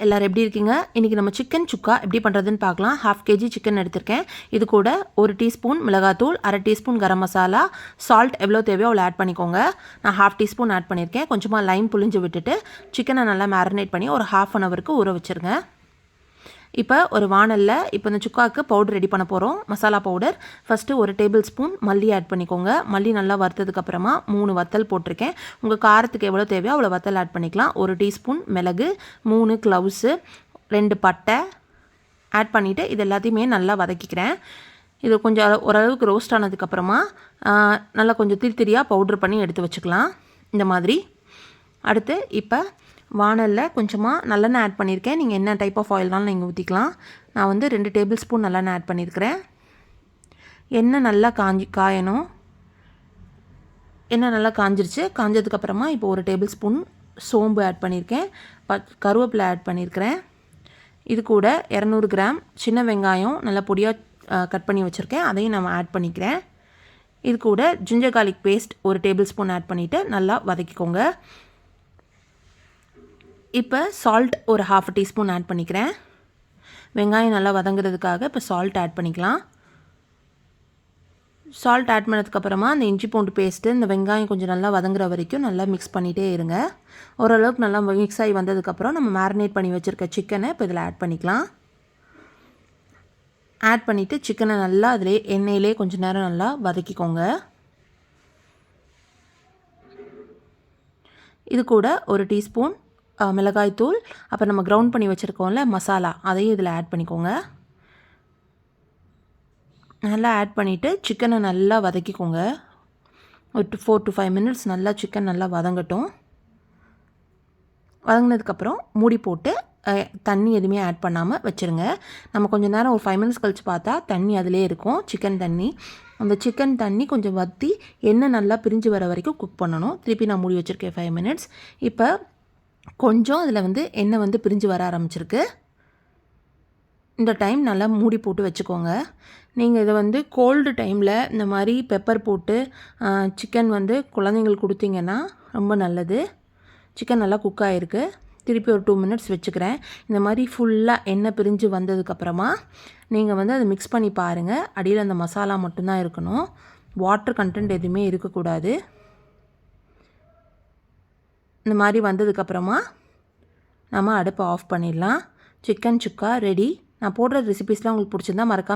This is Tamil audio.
எல்லாரும் எப்படி இருக்கீங்க? இன்றைக்கி நம்ம சிக்கன் சுக்கா எப்படி பண்ணுறதுன்னு பார்க்கலாம். 1/2 kg சிக்கன் எடுத்திருக்கேன். இது கூட 1 டீஸ்பூன் மிளகாத்தூள், 1/2 டீஸ்பூன் கரம் மசாலா, சால்ட் எவ்வளோ தேவையோ அவ்வளோ ஆட் பண்ணிக்கோங்க. நான் 1/2 டீஸ்பூன் ஆட் பண்ணியிருக்கேன். கொஞ்சமாக லைம் புளிஞ்சு விட்டுட்டு சிக்கனை நல்லா மேரினேட் பண்ணி ஒரு 1/2 அன் ஹவருக்கு ஊற வச்சுருங்க. இப்போ ஒரு வானலில் இப்போ இந்த சுக்காவுக்கு பவுடர் ரெடி பண்ண போகிறோம். Masala powder first 1 table spoon மல்லி ஆட் பண்ணிக்கோங்க. மல்லி நல்லா வறுத்ததுக்கப்புறமா 3 வத்தல் போட்டிருக்கேன். உங்கள் காரத்துக்கு எவ்வளோ தேவையோ அவ்வளோ வத்தல் ஆட் பண்ணிக்கலாம். 1 டீஸ்பூன் மிளகு, 3 க்ளவுஸு, 2 பட்டை ஆட் பண்ணிவிட்டு இது எல்லாத்தையுமே நல்லா வதக்கிக்கிறேன். இது கொஞ்சம் ஓரளவுக்கு ரோஸ்ட் ஆனதுக்கப்புறமா நல்லா கொஞ்சம் திரியாக பவுட்ரு பண்ணி எடுத்து வச்சுக்கலாம் இந்த மாதிரி. அடுத்து இப்போ வானலில் கொஞ்சமாக நல்லெண்ணெய் ஆட் பண்ணியிருக்கேன். நீங்கள் என்ன டைப் ஆஃப் ஆயில்னாலும் நீங்கள் ஊற்றிக்கலாம். நான் வந்து 2 டேபிள் ஸ்பூன் நல்லெண்ணெய் ஆட் பண்ணியிருக்கிறேன். எண்ணெய் நல்லா காயணும். எண்ணெய் நல்லா காஞ்சிருச்சு. காஞ்சதுக்கப்புறமா இப்போ 1 டேபிள் ஸ்பூன் சோம்பு ஆட் பண்ணியிருக்கேன். கருவேப்பிலை ஆட் பண்ணியிருக்கிறேன். இது கூட 200 கிராம் சின்ன வெங்காயம் நல்லா பொடியாக கட் பண்ணி வச்சுருக்கேன். அதையும் நான் ஆட் பண்ணிக்கிறேன். இது கூட ginger garlic paste 1 tablespoon add பண்ணிவிட்டு நல்லா வதக்கிக்கோங்க. இப்போ சால்ட் ஒரு 1/2 டீஸ்பூன் ஆட் பண்ணிக்கிறேன். வெங்காயம் நல்லா வதங்குறதுக்காக இப்போ சால்ட் ஆட் பண்ணிக்கலாம். சால்ட் ஆட் பண்ணதுக்கப்புறமா இந்த இஞ்சி பூண்டு பேஸ்ட்டு, இந்த வெங்காயம் கொஞ்சம் நல்லா வதங்குற வரைக்கும் நல்லா மிக்ஸ் பண்ணிகிட்டே இருங்க. ஓரளவுக்கு நல்லா மிக்ஸ் ஆகி வந்ததுக்கப்புறம் நம்ம மேரினேட் பண்ணி வச்சுருக்க சிக்கனை இப்போ இதில் ஆட் பண்ணிக்கலாம். ஆட் பண்ணிவிட்டு சிக்கனை நல்லா அதிலே எண்ணெயிலே கொஞ்சம் நேரம் நல்லா வதக்கிக்கோங்க. இது கூட 1 டீஸ்பூன் மிளகாய்த்தூள், அப்புறம் நம்ம கிரவுண்ட் பண்ணி வச்சுருக்கோம்ல மசாலா, அதையும் இதில் ஆட் பண்ணிக்கோங்க. நல்லா ஆட் பண்ணிவிட்டு சிக்கனை நல்லா வதக்கிக்கோங்க. ஒரு 4 to 5 மினிட்ஸ் நல்லா சிக்கன் நல்லா வதங்கட்டும். வதங்கினதுக்கப்புறம் மூடி போட்டு தண்ணி எதுவுமே ஆட் பண்ணாமல் வச்சுருங்க. நம்ம கொஞ்சம் நேரம் ஒரு 5 மினிட்ஸ் கழித்து பார்த்தா தண்ணி அதிலே இருக்கும், சிக்கன் தண்ணி. அந்த சிக்கன் தண்ணி கொஞ்சம் வற்றி எண்ணெய் நல்லா பிரிஞ்சு வர வரைக்கும் குக் பண்ணணும். திருப்பி நான் மூடி வச்சுருக்கேன் 5 மினிட்ஸ். இப்போ கொஞ்சம் அதில் வந்து எண்ணெய் பிரிஞ்சு வர ஆரம்பிச்சிருக்கு. இந்த டைம் நல்லா மூடி போட்டு வச்சுக்கோங்க. நீங்கள் இதை கோல்டு டைமில் இந்த மாதிரி பெப்பர் போட்டு சிக்கன் குழந்தைங்களுக்கு கொடுத்தீங்கன்னா ரொம்ப நல்லது. சிக்கன் நல்லா குக் ஆகிருக்கு. திருப்பி ஒரு 2 மினிட்ஸ் வச்சுக்கிறேன். இந்த மாதிரி ஃபுல்லாக எண்ணெய் பிரிஞ்சு வந்ததுக்கப்புறமா நீங்கள் அதை மிக்ஸ் பண்ணி பாருங்கள். அடியில் அந்த மசாலா மட்டும்தான் இருக்கணும், வாட்டர் கண்டென்ட் எதுவுமே இருக்கக்கூடாது. இந்த மாதிரி வந்ததுக்கப்புறமா நம்ம அடுப்பை ஆஃப் பண்ணிடலாம். சிக்கன் சுக்கா ரெடி. நான் போடுற ரெசிபீஸ்லாம் உங்களுக்கு பிடிச்சிருந்தா மறக்காம